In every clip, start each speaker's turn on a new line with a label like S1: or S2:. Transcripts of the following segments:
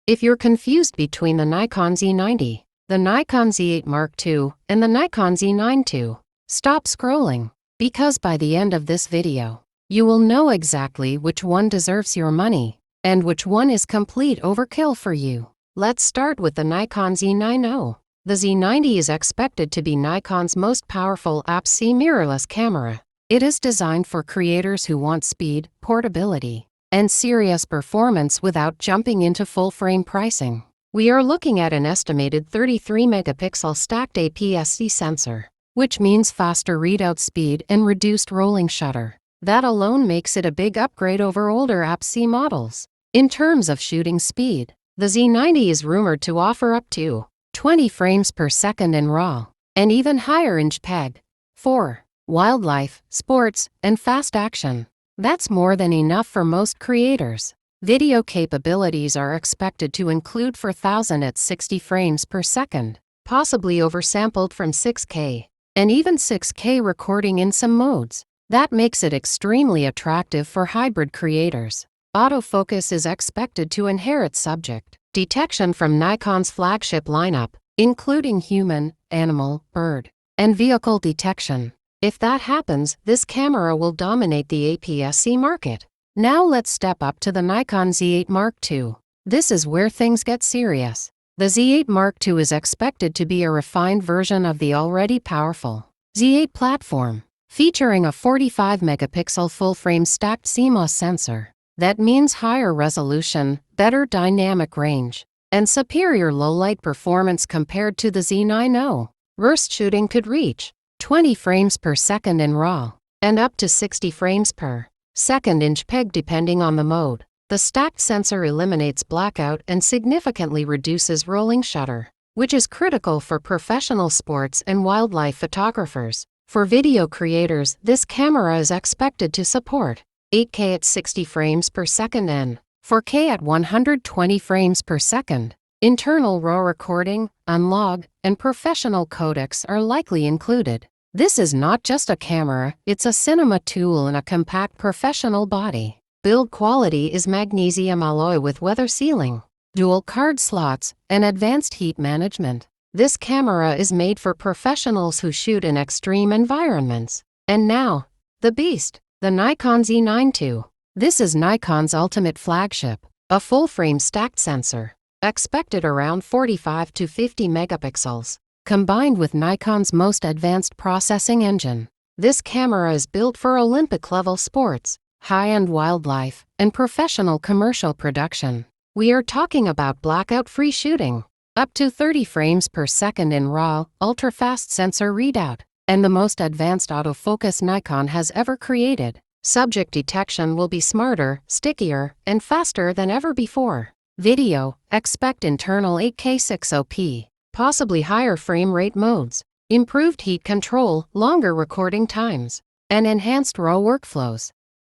S1: If you're confused between the Nikon Z90, the Nikon Z8 Mark II, and the Nikon Z9 II, stop scrolling, because by the end of this video, you will know exactly which one deserves your money, and which one is complete overkill for you. Let's start with the Nikon Z90. The Z90 is expected to be Nikon's most powerful APS-C mirrorless camera. It is designed for creators who want speed, portability, and serious performance without jumping into full-frame pricing. We are looking at an estimated 33-megapixel stacked APS-C sensor, which means faster readout speed and reduced rolling shutter. That alone makes it a big upgrade over older APS-C models. In terms of shooting speed, the Z90 is rumored to offer up to 20 frames per second in RAW, and even higher in JPEG, for wildlife, sports, and fast action. That's more than enough for most creators. Video capabilities are expected to include 4000 at 60 frames per second, possibly oversampled from 6K, and even 6K recording in some modes. That makes it extremely attractive for hybrid creators. Autofocus is expected to inherit subject detection from Nikon's flagship lineup, including human, animal, bird, and vehicle detection. If that happens, this camera will dominate the APS-C market. Now let's step up to the Nikon Z8 Mark II. This is where things get serious. The Z8 Mark II is expected to be a refined version of the already powerful Z8 platform, featuring a 45-megapixel full-frame stacked CMOS sensor. That means higher resolution, better dynamic range, and superior low-light performance compared to the Z90. Burst shooting could reach 20 frames per second in RAW, and up to 60 frames per second in JPEG depending on the mode. The stacked sensor eliminates blackout and significantly reduces rolling shutter, which is critical for professional sports and wildlife photographers. For video creators, this camera is expected to support 8K at 60 frames per second and 4K at 120 frames per second. Internal RAW recording, unlog, and professional codecs are likely included. This is not just a camera, it's a cinema tool in a compact professional body. Build quality is magnesium alloy with weather sealing, dual card slots, and advanced heat management. This camera is made for professionals who shoot in extreme environments. And now, the beast, the Nikon Z9 II. This is Nikon's ultimate flagship, a full-frame stacked sensor, expected around 45 to 50 megapixels, combined with Nikon's most advanced processing engine. This camera is built for Olympic-level sports, high-end wildlife, and professional commercial production. We are talking about blackout-free shooting, up to 30 frames per second in RAW, ultra-fast sensor readout, and the most advanced autofocus Nikon has ever created. Subject detection will be smarter, stickier, and faster than ever before. Video, expect internal 8K 60p, possibly higher frame rate modes, improved heat control, longer recording times, and enhanced RAW workflows.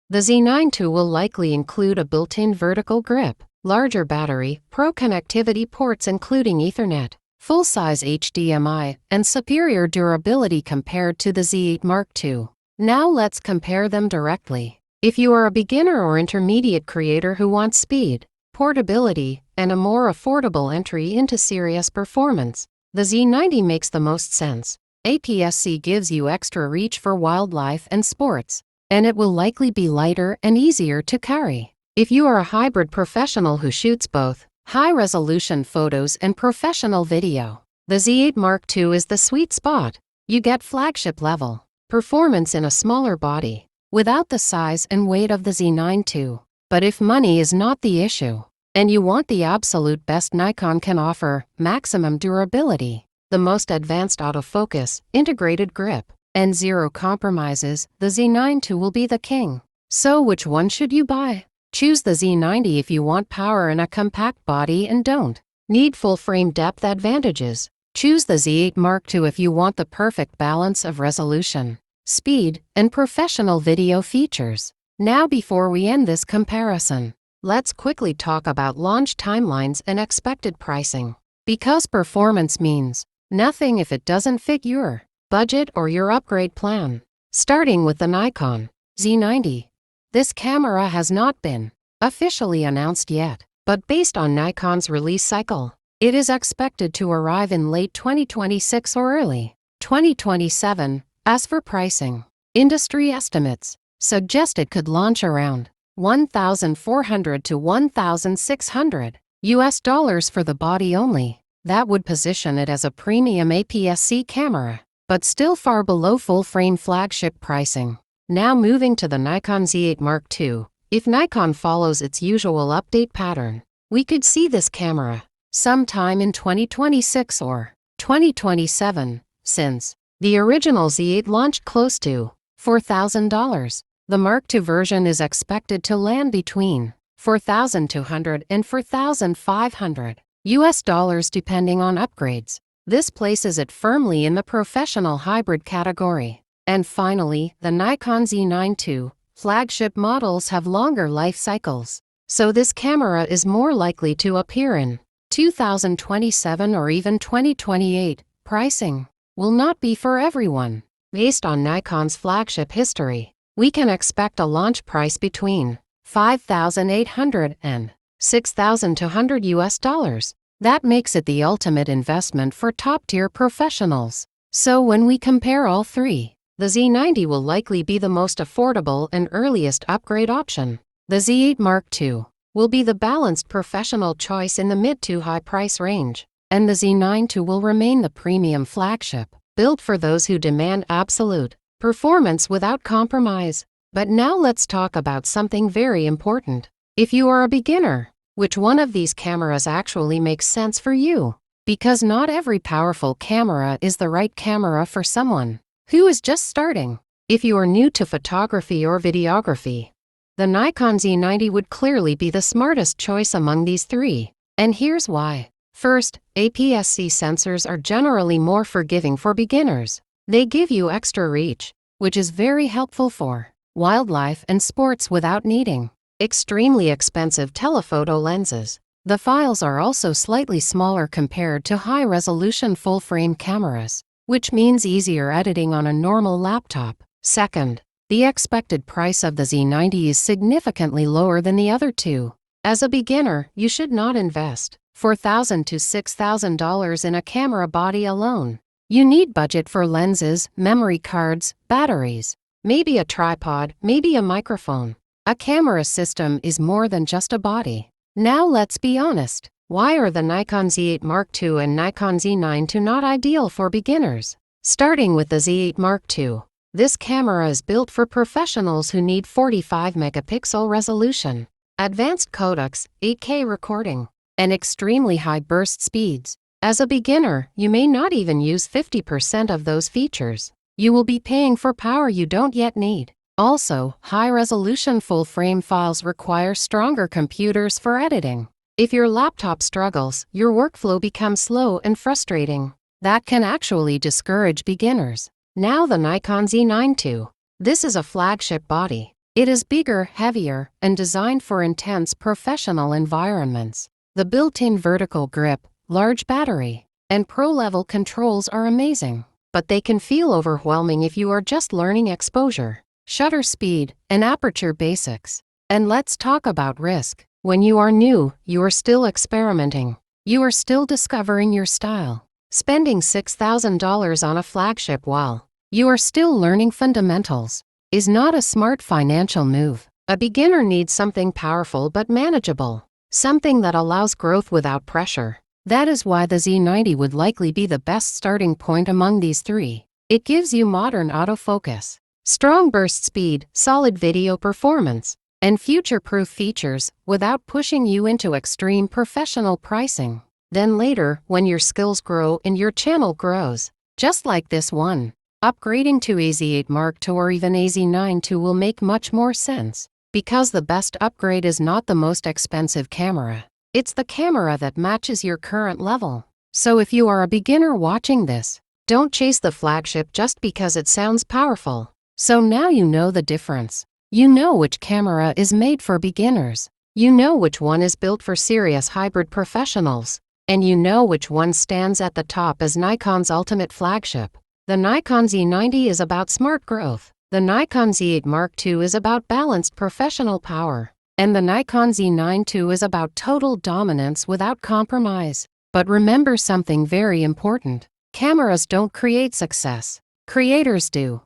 S1: The Z9 II will likely include a built-in vertical grip, larger battery, pro connectivity ports including Ethernet, full-size HDMI, and superior durability compared to the Z8 Mark II. Now let's compare them directly. If you are a beginner or intermediate creator who wants speed, portability, and a more affordable entry into serious performance, the Z90 makes the most sense. APS-C gives you extra reach for wildlife and sports, and it will likely be lighter and easier to carry. If you are a hybrid professional who shoots both high-resolution photos and professional video, the Z8 Mark II is the sweet spot. You get flagship-level performance in a smaller body, without the size and weight of the Z9 II. But if money is not the issue, and you want the absolute best Nikon can offer, maximum durability, the most advanced autofocus, integrated grip, and zero compromises, the Z9 II will be the king. So which one should you buy? Choose the Z90 if you want power in a compact body and don't need full frame depth advantages. Choose the Z8 Mark II if you want the perfect balance of resolution, speed, and professional video features. Now before we end this comparison, let's quickly talk about launch timelines and expected pricing. Because performance means nothing if it doesn't fit your budget or your upgrade plan. Starting with the Nikon Z90. This camera has not been officially announced yet, but based on Nikon's release cycle, it is expected to arrive in late 2026 or early 2027. As for pricing, industry estimates suggest it could launch around $1,400 to $1,600 for the body only. That would position it as a premium APS-C camera, but still far below full-frame flagship pricing. Now moving to the Nikon Z8 Mark II. If Nikon follows its usual update pattern, we could see this camera sometime in 2026 or 2027, since the original Z8 launched close to $4,000. The Mark II version is expected to land between $4,200 and $4,500 depending on upgrades. This places it firmly in the professional hybrid category. And finally, the Nikon Z9 II. Flagship models have longer life cycles, so this camera is more likely to appear in 2027 or even 2028. Pricing will not be for everyone. Based on Nikon's flagship history, we can expect a launch price between $5,800 and $6,200. That makes it the ultimate investment for top-tier professionals. So when we compare all three, the Z90 will likely be the most affordable and earliest upgrade option. The Z8 Mark II will be the balanced professional choice in the mid to high price range, and the Z9 II will remain the premium flagship, built for those who demand absolute performance without compromise. But now let's talk about something very important. If you are a beginner, which one of these cameras actually makes sense for you? Because not every powerful camera is the right camera for someone who is just starting. If you are new to photography or videography, the Nikon Z90 would clearly be the smartest choice among these three. And here's why. First, APS-C sensors are generally more forgiving for beginners. They give you extra reach, which is very helpful for wildlife and sports without needing extremely expensive telephoto lenses. The files are also slightly smaller compared to high-resolution full-frame cameras, which means easier editing on a normal laptop. Second, the expected price of the Z90 is significantly lower than the other two. As a beginner, you should not invest $4,000 to $6,000 in a camera body alone. You need budget for lenses, memory cards, batteries, maybe a tripod, maybe a microphone. A camera system is more than just a body. Now let's be honest. Why are the Nikon Z8 Mark II and Nikon Z9 II not ideal for beginners? Starting with the Z8 Mark II. This camera is built for professionals who need 45 megapixel resolution, advanced codecs, 8K recording, and extremely high burst speeds. As a beginner, you may not even use 50% of those features. You will be paying for power you don't yet need. Also, high-resolution full-frame files require stronger computers for editing. If your laptop struggles, your workflow becomes slow and frustrating. That can actually discourage beginners. Now the Nikon Z9 II. This is a flagship body. It is bigger, heavier, and designed for intense professional environments. The built-in vertical grip, large battery, and pro-level controls are amazing, but they can feel overwhelming if you are just learning exposure, shutter speed, and aperture basics. And let's talk about risk. When you are new, you are still experimenting. You are still discovering your style. Spending $6,000 on a flagship while you are still learning fundamentals is not a smart financial move. A beginner needs something powerful but manageable, something that allows growth without pressure. That is why the Z90 would likely be the best starting point among these three. It gives you modern autofocus, strong burst speed, solid video performance, and future-proof features without pushing you into extreme professional pricing. Then later, when your skills grow and your channel grows, just like this one, upgrading to a Z8 Mark II or even a Z9 II will make much more sense. Because the best upgrade is not the most expensive camera. It's the camera that matches your current level. So if you are a beginner watching this, don't chase the flagship just because it sounds powerful. So now you know the difference. You know which camera is made for beginners. You know which one is built for serious hybrid professionals. And you know which one stands at the top as Nikon's ultimate flagship. The Nikon Z90 is about smart growth. The Nikon Z8 Mark II is about balanced professional power. And the Nikon Z9 II is about total dominance without compromise. But remember something very important. Cameras don't create success. Creators do.